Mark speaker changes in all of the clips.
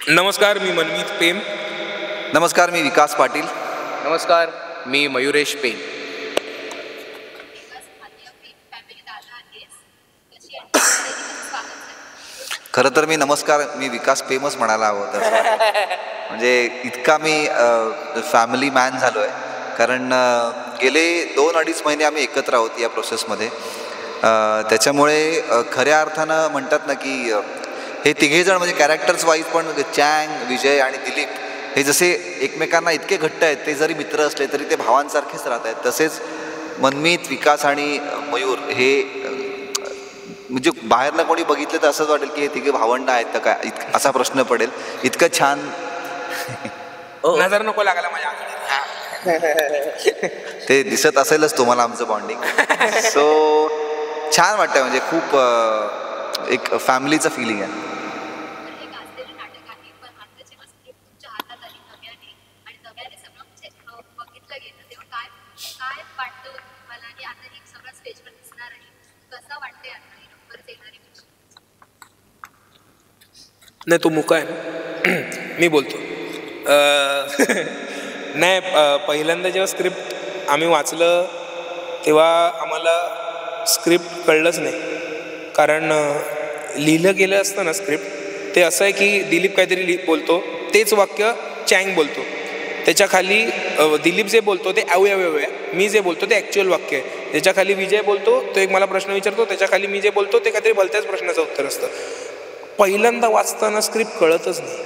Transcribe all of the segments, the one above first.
Speaker 1: नमस्कार, मी मनमीत पेम.
Speaker 2: नमस्कार, मी विकास पाटील.
Speaker 3: नमस्कार, मी मयुरेश पेन.
Speaker 2: खरं तर मी विकास पेमच म्हणायला हवं होतं. म्हणजे इतका मी फॅमिली मॅन झालो आहे, कारण गेले 2-2.5 महिने आम्ही एकत्र आहोत या प्रोसेसमध्ये. त्याच्यामुळे खऱ्या अर्थानं म्हणतात ना की हे तिघेजण म्हणजे कॅरेक्टर्स वाईज पण चँग, विजय आणि दिलीप हे जसे एकमेकांना इतके घट्ट आहेत, ते जरी मित्र असले तरी ते भावांसारखेच राहत आहेत. तसेच मनमीत, विकास आणि मयूर हे म्हणजे बाहेरनं कोणी बघितलं तर असंच वाटेल की हे तिघे भावंड आहेत तर काय, असा प्रश्न पडेल. इतकं छान
Speaker 1: नजर नको लागायला माझ्या.
Speaker 2: ते दिसत असेलच तुम्हाला आमचं बॉन्डिंग. सो छान वाटतं, म्हणजे खूप एक फॅमिलीचं फिलिंग आहे.
Speaker 1: नाही, तो मुका आहे ना. मी बोलतो. नाही, पहिल्यांदा जेव्हा स्क्रिप्ट आम्ही वाचलं तेव्हा आम्हाला स्क्रिप्ट कळलंच नाही. कारण लिहिलं गेलं असतं ना स्क्रिप्ट, ते असं आहे की दिलीप काहीतरी बोलतो, तेच वाक्य चँग बोलतो. त्याच्या खाली दिलीप जे बोलतो ते अवयवय, मी जे बोलतो ते ॲक्च्युअल वाक्य आहे. त्याच्या खाली विजय बोलतो, तो एक मला प्रश्न विचारतो, त्याच्या खाली मी जे बोलतो ते काहीतरी भलत्याच प्रश्नाचं उत्तर असतं. पहिल्यांदा वाचताना स्क्रिप्ट कळतच नाही.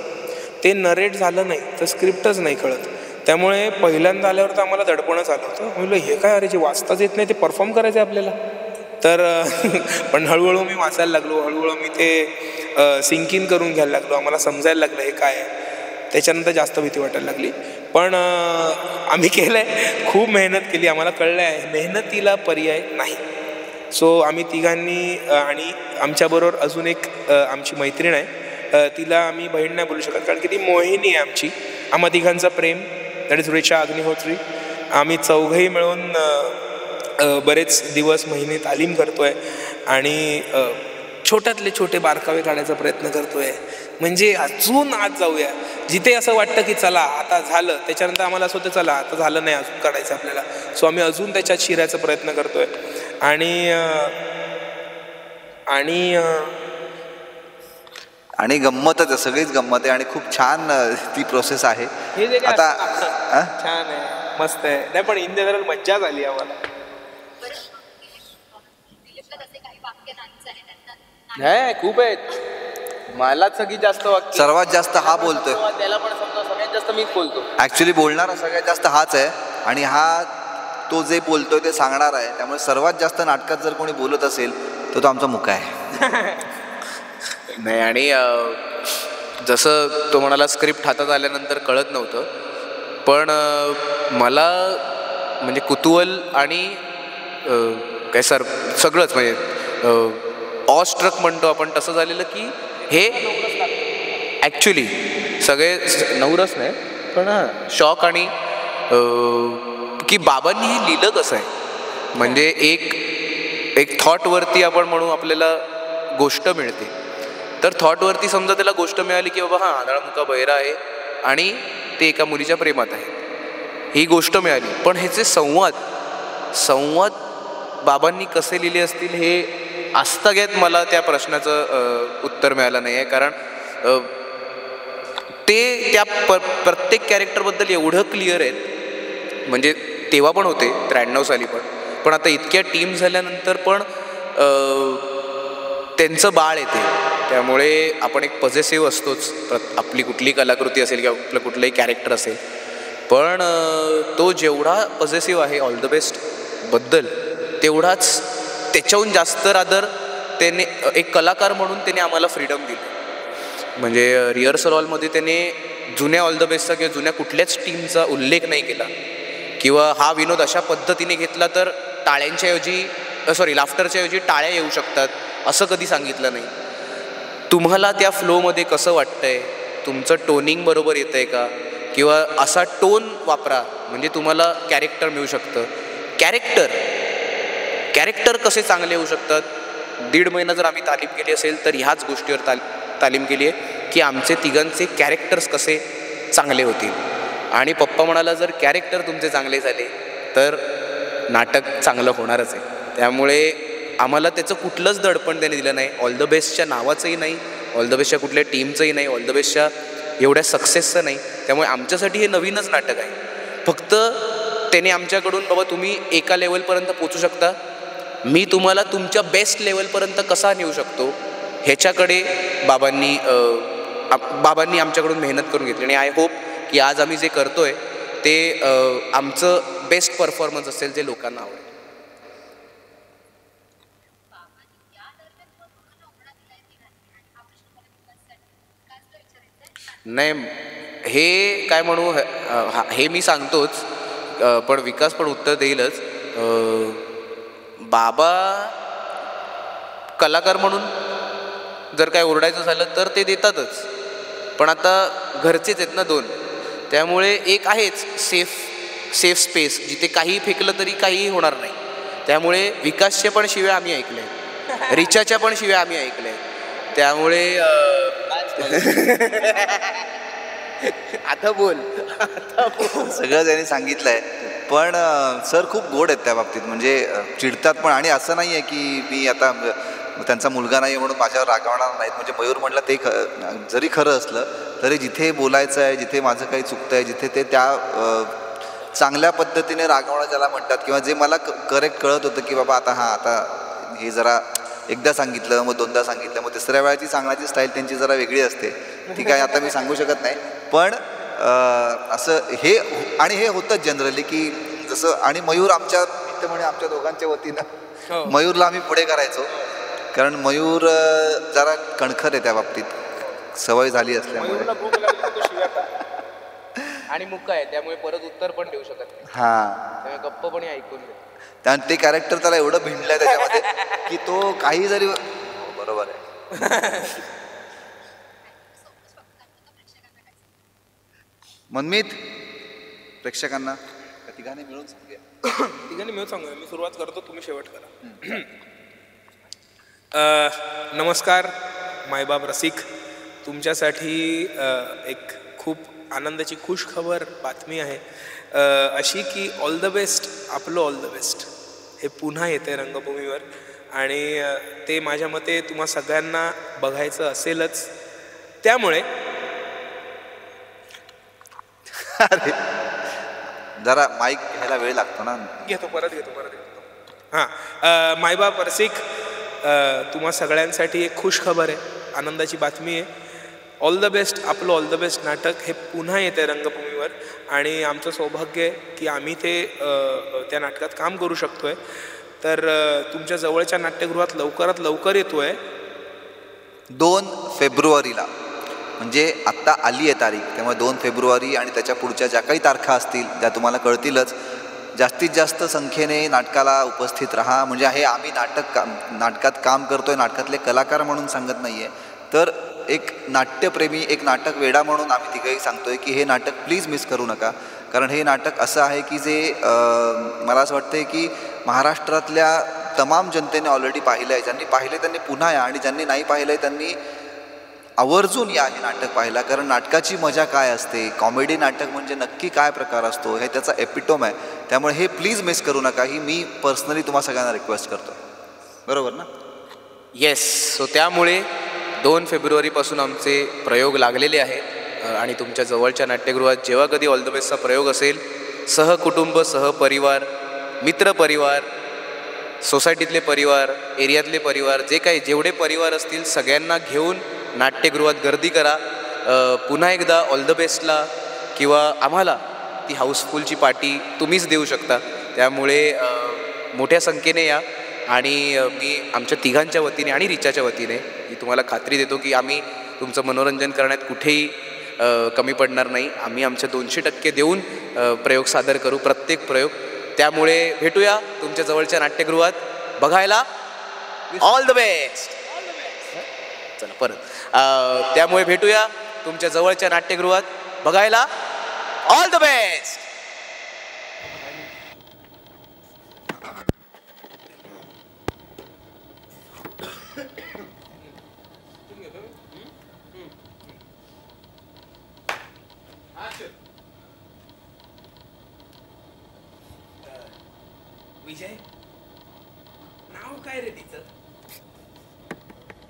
Speaker 1: ते नरेट झालं नाही तर स्क्रिप्टच नाही कळत. त्यामुळे पहिल्यांदा आल्यावर तर आम्हाला दडपणच आलं होतं. म्हणलं हे काय, अरे जे वाचताच येत नाही ते परफॉर्म करायचं आहे आपल्याला. तर पण हळूहळू मी वाचायला लागलो, हळूहळू मी ते सिंक इन करून घ्यायला लागलो. आम्हाला समजायला लागलं हे काय आहे. त्याच्यानंतर जास्त भीती वाटायला लागली. पण आम्ही केलं आहे, खूप मेहनत केली. आम्हाला कळलं आहे मेहनतीला पर्याय नाही. सो आम्ही तिघांनी आणि आमच्याबरोबर अजून एक आमची मैत्रीण आहे, तिला आम्ही बहीण नाही बोलू शकत कारण की ती मोहिनी आहे आमची. आम्हा तिघांचं प्रेम, दॅट इज रिचा अग्निहोत्री. आम्ही चौघही मिळून बरेच दिवस, महिने तालीम करतो आहे आणि छोट्यातले छोटे बारकावे काढायचा प्रयत्न करतो आहे. म्हणजे अजून आज जाऊया, जिथे असं वाटतं की चला आता झालं, त्याच्यानंतर आम्हाला असं होतं चला आता झालं नाही, अजून काढायचं आपल्याला. सो आम्ही अजून त्याच्यात शिरायचा प्रयत्न करतो आहे.
Speaker 2: आणि गंमतच आहे, सगळीच गंमत आहे आणि खूप छान ती प्रोसेस आहे.
Speaker 1: आता छान आहे, मस्त आहे. नाही पण इन जनरल मज्जा झाली आम्हाला.
Speaker 3: नाही, खूप आहेत. मला सगळी जास्त वाक्य,
Speaker 2: सर्वात जास्त हा बोलतोय,
Speaker 3: त्याला पण समजा सगळ्यात जास्त मीच बोलतो.
Speaker 2: ऍक्च्युली बोलणारा सगळ्यात जास्त हाच आहे आणि हा तो जे बोलतोय ते सांगणार आहे. त्यामुळे सर्वात जास्त नाटकात जर कोणी बोलत असेल तर तो आमचा मुका आहे.
Speaker 3: नाही, आणि जसं तो म्हणाला स्क्रिप्ट हातात आल्यानंतर कळत नव्हतं, पण मला म्हणजे कुतूहल आणि काय सगळंच म्हणजे ऑस्ट्रक म्हणतो आपण तसं झालेलं की हे ॲक्च्युली सगळे नवरस नाही पण शॉक आणि की बाबांनी हे लिहिलं कसं आहे. म्हणजे एक थॉटवरती आपण म्हणू आपल्याला गोष्ट मिळते, तर थॉटवरती समजा त्याला गोष्ट मिळाली की बाबा हां आंधळा मुका बहिरा आहे आणि ते एका मुलीच्या प्रेमात आहे, ही गोष्ट मिळाली. पण ह्याचे संवाद बाबांनी कसे लिहिले असतील हे आजतागत मला त्या प्रश्नाचं उत्तर मिळालं नाही आहे. कारण ते त्या प्रत्येक कॅरेक्टरबद्दल एवढं क्लिअर आहेत, म्हणजे तेव्हा पण होते 93 साली पण आता इतक्या टीम झाल्यानंतर पण त्यांचं बाळ येते. त्यामुळे आपण एक पॉझिटिव्ह असतोच, आपली कुठली कलाकृती असेल किंवा आपलं कुठलंही कॅरेक्टर असेल, पण तो जेवढा पॉझिटिव्ह आहे ऑल द बेस्ट बद्दल, तेवढाच त्याच्याहून जास्त रादर त्याने एक कलाकार म्हणून त्याने आम्हाला फ्रीडम दिली. म्हणजे रिहर्सल हॉलमध्ये त्याने जुन्या ऑल द बेस्टचा किंवा जुन्या कुठल्याच टीमचा उल्लेख नाही केला किंवा हा विनोद अशा पद्धतीने घेतला तर लाफ्टरच्या ऐवजी टाळ्या येऊ शकतात असं कधी सांगितलं नाही. तुम्हाला त्या फ्लोमध्ये कसं वाटतंय, तुमचं टोनिंग बरोबर येतं आहे का, किंवा असा टोन वापरा म्हणजे तुम्हाला कॅरेक्टर मिळू शकतं. कॅरेक्टर कसे चांगले होऊ शकतात. 1.5 महिना जर आम्ही तालीम केली असेल तर ह्याच गोष्टीवर तालीम केली आहे की की आमचे तिघांचे कॅरेक्टर्स कसे चांगले होतील. आणि पप्पा म्हणाला जर कॅरेक्टर तुमचे चांगले झाले तर नाटक चांगलं होणारच आहे. त्यामुळे आम्हाला त्याचं कुठलंच दडपण त्याने दिलं नाही. ऑल द बेस्टच्या नावाचंही नाही, ऑल द बेस्टच्या कुठल्या टीमचंही नाही, ऑल द बेस्टच्या एवढ्या सक्सेसचं नाही. त्यामुळे आमच्यासाठी हे नवीनच नाटक आहे. फक्त त्याने आमच्याकडून बाबा तुम्ही एका लेवलपर्यंत पोचू शकता, मी तुम्हाला तुमच्या बेस्ट लेवलपर्यंत कसा नेऊ शकतो ह्याच्याकडे बाबांनी आमच्याकडून मेहनत करून घेतली. आणि आय होप की आज आम्ही जे करतोय ते आमचं बेस्ट परफॉर्मन्स असेल जे लोकांना आवडेल. नाही हे काय म्हणू हे मी सांगतोच, पण विकास पण उत्तर देईलच. बाबा कलाकार म्हणून जर काय ओरडायचं झालं तर ते देतातच, पण आता घरचेच आहेत ना दोन, त्यामुळे एक आहेच सेफ स्पेस जिथे काहीही फेकलं तरी काहीही होणार नाही. त्यामुळे विकासच्या पण शिव्या आम्ही ऐकल्या, रिचाच्या पण शिव्या आम्ही ऐकल्या. त्यामुळे आता बोल
Speaker 2: सगळं त्यांनी सांगितलंय. पण सर खूप गोड आहेत त्या बाबतीत, म्हणजे चिडतात पण. आणि असं नाही आहे की मी आता त्यांचा मुलगा नाही म्हणून माझ्यावर रागवणार नाहीत. म्हणजे मयूर म्हटलं ते जरी खरं असलं तरी जिथे बोलायचं आहे, जिथे माझं काही चुकतं आहे, जिथे ते त्या चांगल्या पद्धतीने रागवणं ज्याला म्हणतात, किंवा जे मला करेक्ट कळत होतं की बाबा आता हे जरा एकदा सांगितलं, मग दोनदा सांगितलं, मग तिसऱ्या वेळाची सांगण्याची स्टाईल त्यांची जरा वेगळी असते. ती काय आता मी सांगू शकत नाही. पण असं हे होतंच जनरली की जसं. आणि मयूर आमच्या दोघांच्या वतीनं मयूरला आम्ही पुढे करायचो, कारण मयूर जरा कणखर आहे त्या बाबतीत, सवय झाली असल्यामुळे.
Speaker 3: आणि मुक्का आहे त्यामुळे परत उत्तर पण देऊ शकत नाही.
Speaker 2: हां,
Speaker 3: गप्प पण ऐकून
Speaker 2: ते कॅरेक्टर त्याला एवढं भिंडलंय त्याच्यामध्ये की तो काही जरी बरोबर आहे. मनमीत प्रेक्षकांना तिघांनी मिळून सांगूया.
Speaker 1: मी सुरुवात करतो, तुम्ही शेवट करा. नमस्कार मायबाप रसिक, तुमच्यासाठी एक खूप आनंदाची खुश खबर बातमी आहे अशी की ऑल द बेस्ट, आपलं ऑल द बेस्ट हे पुन्हा येते रंगभूमीवर. आणि ते माझ्या मते तुम्हा सगळ्यांना बघायचं असेलच. त्यामुळे
Speaker 2: जरा माईक घ्यायला वेळ लागतो ना.
Speaker 1: परत घेतो. हां, मायबाप रसिक, तुम्हा सगळ्यांसाठी एक खुश खबर आहे, आनंदाची बातमी आहे. ऑल द बेस्ट, आपलं ऑल द बेस्ट नाटक हे पुन्हा येतं आहे रंगभूमीवर. आणि आमचं सौभाग्य आहे की आम्ही त्या नाटकात काम करू शकतो आहे. तर तुमच्या जवळच्या नाट्यगृहात लवकरात लवकर येतो आहे
Speaker 2: 2 फेब्रुवारीला. म्हणजे आत्ता आली आहे तारीख, त्यामुळे 2 फेब्रुवारी आणि त्याच्या पुढच्या ज्या काही तारखा असतील त्या तुम्हाला कळतीलच. जास्तीत जास्त संख्येने नाटकाला उपस्थित राहा. म्हणजे हे आम्ही नाटकात काम करतोय, नाटकातले कलाकार म्हणून सांगत नाही आहे, तर एक नाट्यप्रेमी, एक नाटक वेडा म्हणून आम्ही तिघंही सांगतोय की हे नाटक प्लीज मिस करू नका. कारण हे नाटक असं आहे की जे मला असं वाटतं की महाराष्ट्रातल्या तमाम जनतेने ऑलरेडी पाहिलं आहे. ज्यांनी पाहिलं त्यांनी पुन्हा या, आणि ज्यांनी नाही पाहिलं आहे त्यांनी आवर्जून या हे नाटक पाहायला. कारण नाटकाची मजा काय असते, कॉमेडी नाटक म्हणजे नक्की काय प्रकार असतो, हे त्याचा एपिटोम आहे. त्यामुळे हे प्लीज मिस करू नका, ही मी पर्सनली तुम्हा सगळ्यांना रिक्वेस्ट करतो. बरोबर ना?
Speaker 3: येस. सो त्यामुळे 2 फेब्रुवारीपासून आमचे प्रयोग लागलेले आहेत. आणि तुमच्या जवळच्या नाट्यगृहात जेव्हा कधी ऑल द बेस्टचा प्रयोग असेल, सहकुटुंब, सहपरिवार, मित्रपरिवार, सोसायटीतले परिवार, एरियातले परिवार, जेवढे परिवार असतील सगळ्यांना घेऊन नाट्यगृहात गर्दी करा. पुन्हा एकदा ऑल द बेस्टला किंवा आम्हाला ती हाऊसफुलची पार्टी तुम्हीच देऊ शकता. त्यामुळे मोठ्या संख्येने या. आणि मी आमच्या तिघांच्या वतीने आणि रिचाच्या वतीने मी तुम्हाला खात्री देतो की आम्ही तुमचं मनोरंजन करण्यात कुठेही कमी पडणार नाही. आम्ही आमच्या 200% देऊन प्रयोग सादर करू, प्रत्येक प्रयोग. त्यामुळे भेटूया तुमच्या जवळच्या नाट्यगृहात बघायला. All the best. चला परत. त्यामुळे भेटूया तुमच्या जवळच्या नाट्यगृहात बघायला. All the best.
Speaker 1: विजय, नाव काय रे तिचं?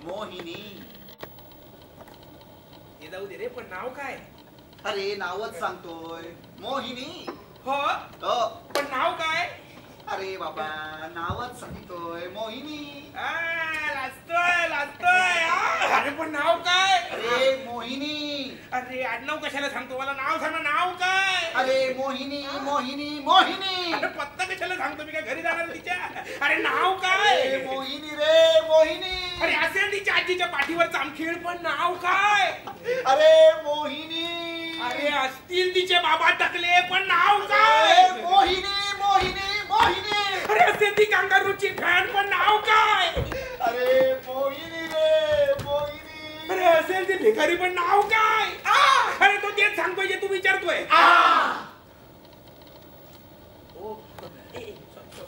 Speaker 4: मोहिनी.
Speaker 1: हे जाऊ दे रे, पण नाव काय?
Speaker 4: अरे नावच सांगतोय, मोहिनी.
Speaker 1: हो, पण नाव काय?
Speaker 4: अरे बाबा नावच सांगतोय, मोहिनी.
Speaker 1: लाजतोय. अरे पण नाव काय?
Speaker 4: अरे मोहिनी.
Speaker 1: अरे आडनाव कशाला सांगतो? मला नाव सांग, नाव काय?
Speaker 4: अरे मोहिनी मोहिनी मोहिनी.
Speaker 1: अरे पत्ता कशाला सांगतो? मी काय घरी जाणार तिच्या? अरे नाव काय?
Speaker 4: मोहिनी रे मोहिनी.
Speaker 1: अरे असेल तिच्या आजीच्या पाठीवर चामखीळ, पण नाव काय?
Speaker 4: अरे मोहिनी.
Speaker 1: अरे असतील तिचे बाबा टकले, पण नाव काय?
Speaker 4: मोहिनी मोहिनी मोहिनी.
Speaker 1: अरे असेल ती कांगारूची फॅन, पण नाव काय?
Speaker 4: अरे मोहिनी रे मोहिनी.
Speaker 1: अरे असेल ती भिकारी, पण नाव काय? अरे तो तेच सांगतोय जे तू विचारतोय.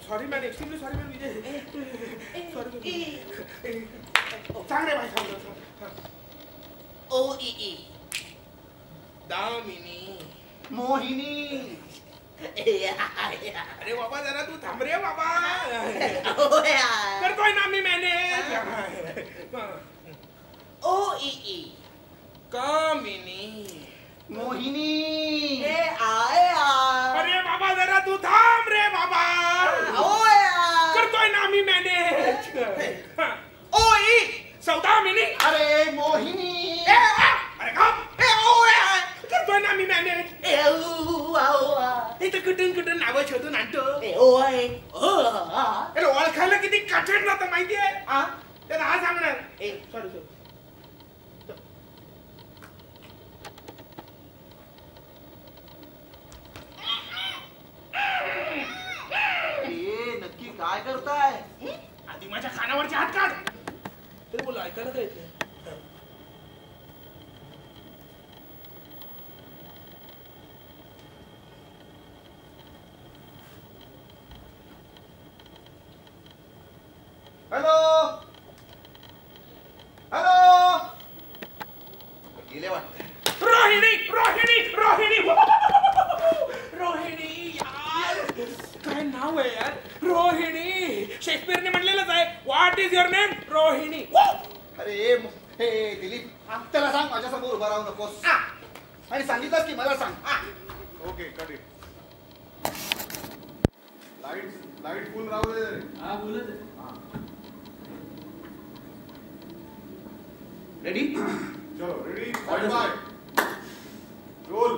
Speaker 1: Sorry man, extremely sorry man. Vijay sorry. सांग रे भाई, सांग.
Speaker 4: ओ ई
Speaker 1: दामिनी.
Speaker 4: मोहिनी.
Speaker 1: अरे बाबा जरा तू थांब रे बाबा.
Speaker 4: यार.
Speaker 1: करतोय ना मी मॅनेज.
Speaker 4: ओ ई
Speaker 1: कामिनी.
Speaker 4: मोहिनी.
Speaker 1: अरे बाबा जरा तू थांब रे बाबा. करतोय ना मी मॅनेज. ओ ई सौदामिनी.
Speaker 4: अरे मोहिनी.
Speaker 1: अरे का? करतोय ना मी मॅनेज. इथं कुठून नावं शोधून आणतो. अरे ओळखायला किती कठीण राहतं माहितीये. त्याला हा सांगणार. सॉरी.
Speaker 4: नक्की काय करताय?
Speaker 1: आधी माझ्या कानावरचे हात काढ. तरी बोला ऐकायला काय येते.
Speaker 4: Hello hello. गेले वाटत.
Speaker 1: रोहिणी रोहिणी रोहिणी रोहिणी. यार काय नाव आहे यार. रोहिणी. शेक्सपियरने म्हणलेलंच आहे, what is your name? Rohini.
Speaker 4: अरे हे दिलीप, त्याला सांग माझ्या समोर उभा राहू नकोस. आणि सांगितलंस की मला सांग.
Speaker 5: Okay cut it. लाईट फुल राहू दे.
Speaker 1: हा बोलत आहे. रेडी?
Speaker 5: चलो रेडी. बाय. रोल.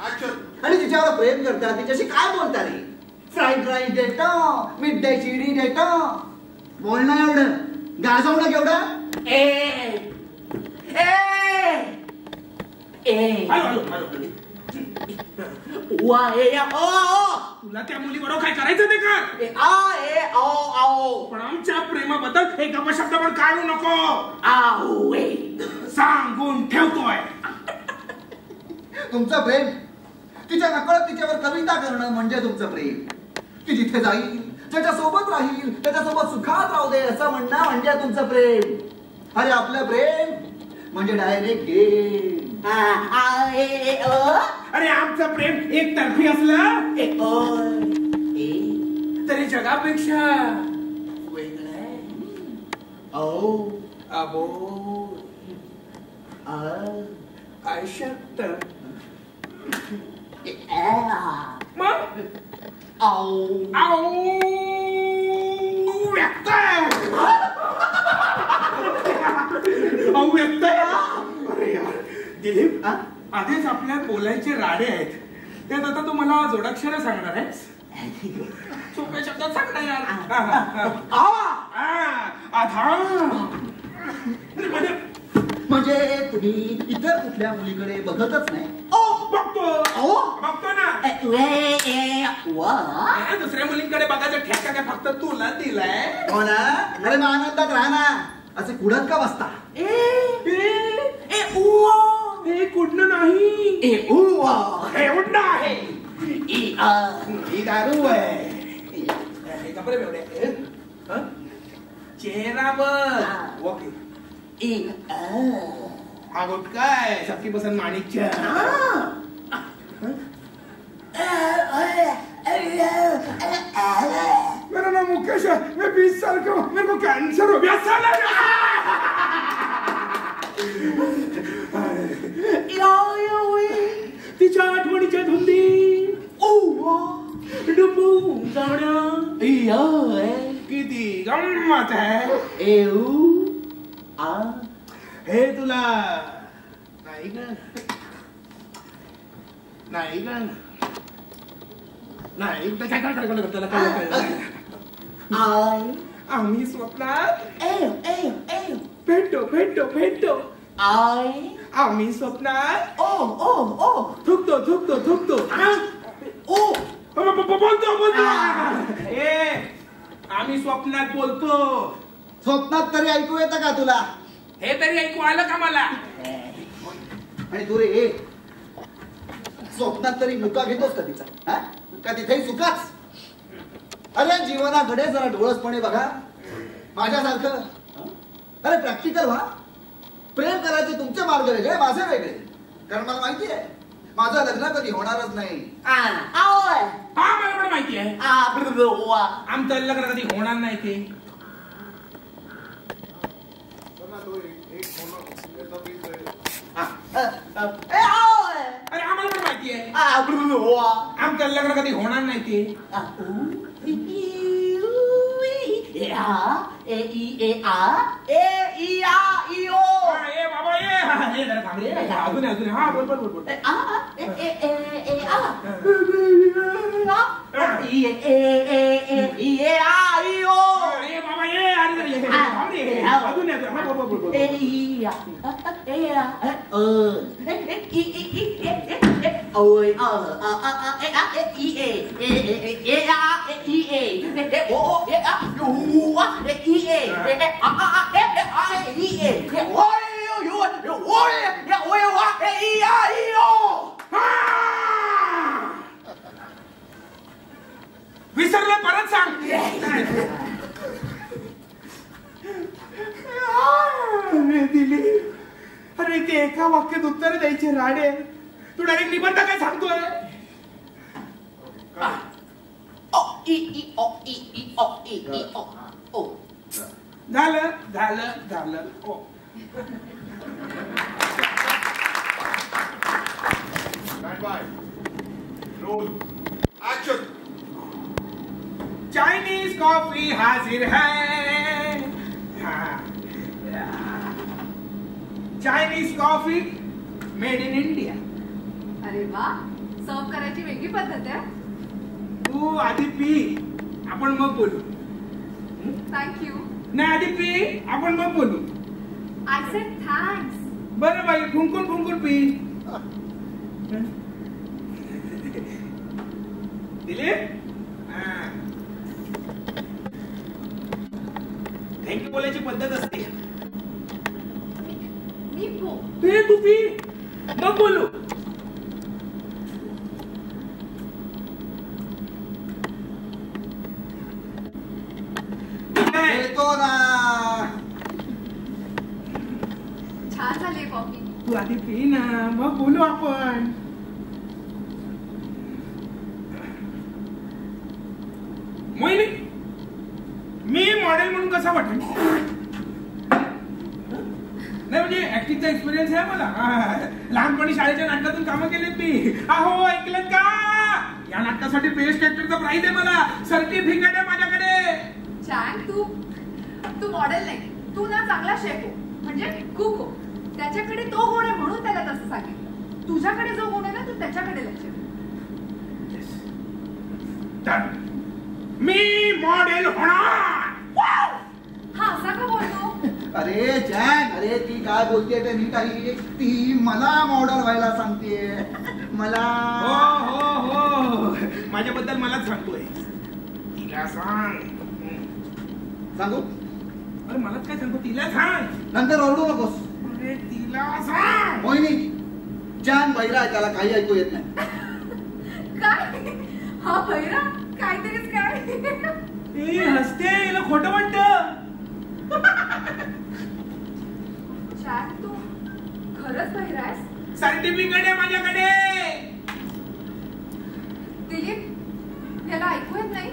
Speaker 5: ऍक्शन.
Speaker 4: आणि तिच्यावर प्रेम करता, तिच्याशी काय बोलता रे? फ्राईड राईस देतो, मिडडे चिडी देतो. बोल ना एवढं. गाजव ना केवढं.
Speaker 1: तुला त्या मुलीबरोबर काय करायचं ते कर. पण आमच्या प्रेमाबद्दल एक अपशब्द पण काढू नको. सांगून ठेवतोय.
Speaker 4: तुमचं प्रेम, तिच्या नकळत तिच्यावर कविता करणं म्हणजे तुमचं प्रेम. ती जिथे जाईल, त्याच्या सोबत राहील, त्याच्यासोबत सुखात राहू दे असं म्हणणं म्हणजे तुमचं प्रेम. अरे आपलं प्रेम म्हणजे डायरेक्ट गेम.
Speaker 1: अरे आमचं प्रेम एकतर्फी असलं तरी जगापेक्षा वेगळं. अबो अशक्त. मग व्यक्त व्यक्त. अरे यार दिलीप, आधीच आपल्या बोलायचे राडे आहेत, त्यात आता तू मला जोडाक्षर सांगणार आहेस. सोप्या शब्दात सांग ना यार.
Speaker 4: म्हणजे तुम्ही इतर कुठल्या मुलीकडे बघतच नाही?
Speaker 1: बघतो ना. दुसऱ्या मुलींकडे बघायचं ठेका काय फक्त तुला दिलाय?
Speaker 4: हो ना. अरे मग आनंदात राहा ना. असे कुडत का बसता?
Speaker 1: हे कुठलं नाही. हे उडणं आहे. ही दारू आहे. कपडे बेवडे. चेहरा बघ. ओके. आगोट काय सबकी पसंद माणिकच्या मेरा नाम मुकेश है, मैं 20 साल का हूँ, मेरे को कैंसर हो गया साला। तिच्या आठवणीच्या धुंदी डुंबून जाणं किती गंमत आहे हे तुला नाही का नाही का नाही आम्ही स्वप्नात भेटतो भेटतो भेटतो आम्ही स्वप्नात थुकतो थुकतो थुकतो बोलतो बोलतो आम्ही स्वप्नात बोलतो
Speaker 4: स्वप्नात तरी ऐकू येतं का तुला
Speaker 1: हे तरी ऐकू आलं का मला
Speaker 4: आणि तू रे स्वप्नात तरी मुका घेतोस का तिचा का तिथेही चुकाच अरे जीवनाकडे जरा डोळसपणे बघा माझ्यासारखं अरे प्रॅक्टिकल व्हा प्रेम करायचे तुमचे मार्ग वेगळे माझे वेगळे कारण मला माहिती आहे माझं लग्न कधी होणारच नाही
Speaker 1: मला पण माहिती आहे आमचं लग्न कधी होणार नाही ते अरे आम्हाला पण माहिती आहे आमचं लग्न कधी होणार नाही ते बाबा ये जरा थांब रे अजून अजून हा बोल बोल बोल बाबा ये अरे थांब रे अजून हा बोल बोल बोल विसरलं परत सांग दिली अरे ते एका वाक्यात उत्तर द्यायचे राडे तू डायरेक्ट निबंध काय सांगतोय झालं झालं झालं चाइनीज कॉफी हाजिर है Chinese coffee made in India
Speaker 6: अरे वा सर्व करायची वेगळी पद्धत आहे
Speaker 1: तू आधी पी आपण मग बोलू
Speaker 6: थँक्यू
Speaker 1: नाही आधी पी आपण मग बोलू
Speaker 6: आय सेड थँक्स
Speaker 1: बरं बाई फुंकून फुंकून पी दिले थँक्यू बोलायची पद्धत असते तू पी मग बोलू
Speaker 4: येतो ना
Speaker 6: छान झाली कॉफी
Speaker 1: तू आधी पी ना मग बोलू आपण मोहिनी मी मॉडेल म्हणून कसा वाटेल नाही म्हणजे ऍक्टिंगचा एक्सपिरियन्स आहे मला लहानपणी शाळेच्या नाटकातून कामं केलीत मी अहो ऐकलं का या नाटकासाठी बेस्ट ऍक्टरचा प्राइज आहे मला सर्टिफिकेट आहे माझ्याकडे
Speaker 6: छान तू मॉडेल नाही तू ना चांगला शेफ हो म्हणजे कुक हो त्याच्याकडे तो गुण आहे म्हणून त्याला तसं सांगितलं तुझ्याकडे जो गुण आहे ना तू त्याच्याकडे लक्ष
Speaker 1: दे मी मॉडेल होणार
Speaker 6: हा असा का बोलतो
Speaker 4: अरे जॅक अरे ती काय बोलते ते नीट आहे ती मला मॉडेल व्हायला सांगते मला
Speaker 1: हो हो हो माझ्याबद्दल मलाच सांगतोय तिला सांग
Speaker 4: सांगू
Speaker 1: अरे मलाच काय सांगतो तिला सांग
Speaker 4: नंतर ओरडू नकोस
Speaker 1: अरे तिला सांग
Speaker 4: मोहिनी जॅन बैरा आहे त्याला काही ऐकू येत नाही
Speaker 6: काय हा भैरा काहीतरीच काय
Speaker 1: हसते हिला खोटं वाटतं
Speaker 6: चॅक तू खरंच बहिरा आहेस?
Speaker 1: सर्टिफिकेट आहे माझ्याकडे.
Speaker 6: दिलीप, याला ऐकू येत नाही?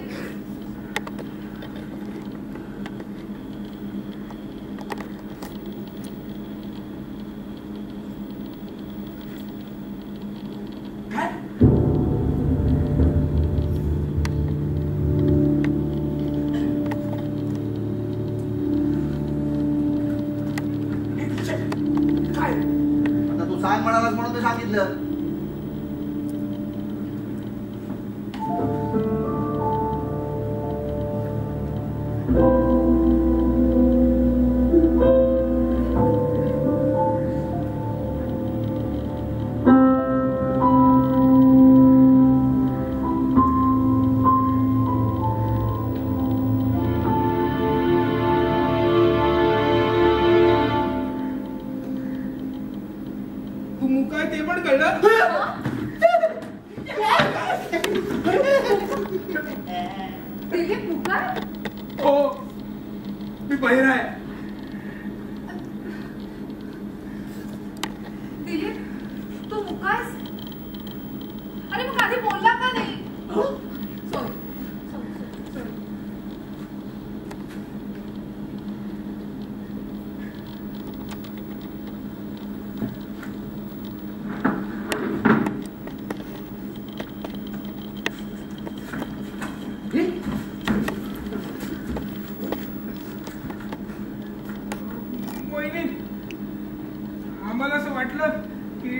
Speaker 4: आता तू सांग म्हणालास म्हणून मी सांगितलं.
Speaker 1: तू मुका आहे ते पण कळलं?
Speaker 6: दिलीप मुकार?
Speaker 1: हो, मी बहिरा आहे.
Speaker 6: दिलीप, तू मुकास? अरे मग आधी बोलला का नाही? सॉरी.
Speaker 1: वहिनी, आम्हाला असं वाटलं की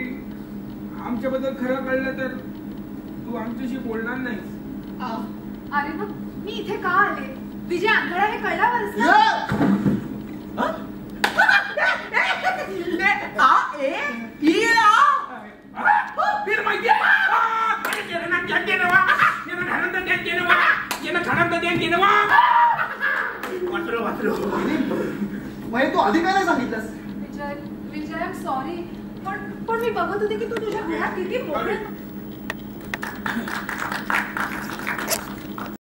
Speaker 1: आमच्याबद्दल खरं कळलं तर तू आमच्याशी बोलणार नाहीस.
Speaker 6: अरे मग मी इथे का आले? विजय आंधळा हे कळल्यावरच ना?
Speaker 1: फिर माहिती
Speaker 4: मग तू आधी काय नाही सांगितलंस?
Speaker 6: विजय, विजय, आय एम सॉरी. पण मी बघत होते की तू तुझ्या घरात किती मोठे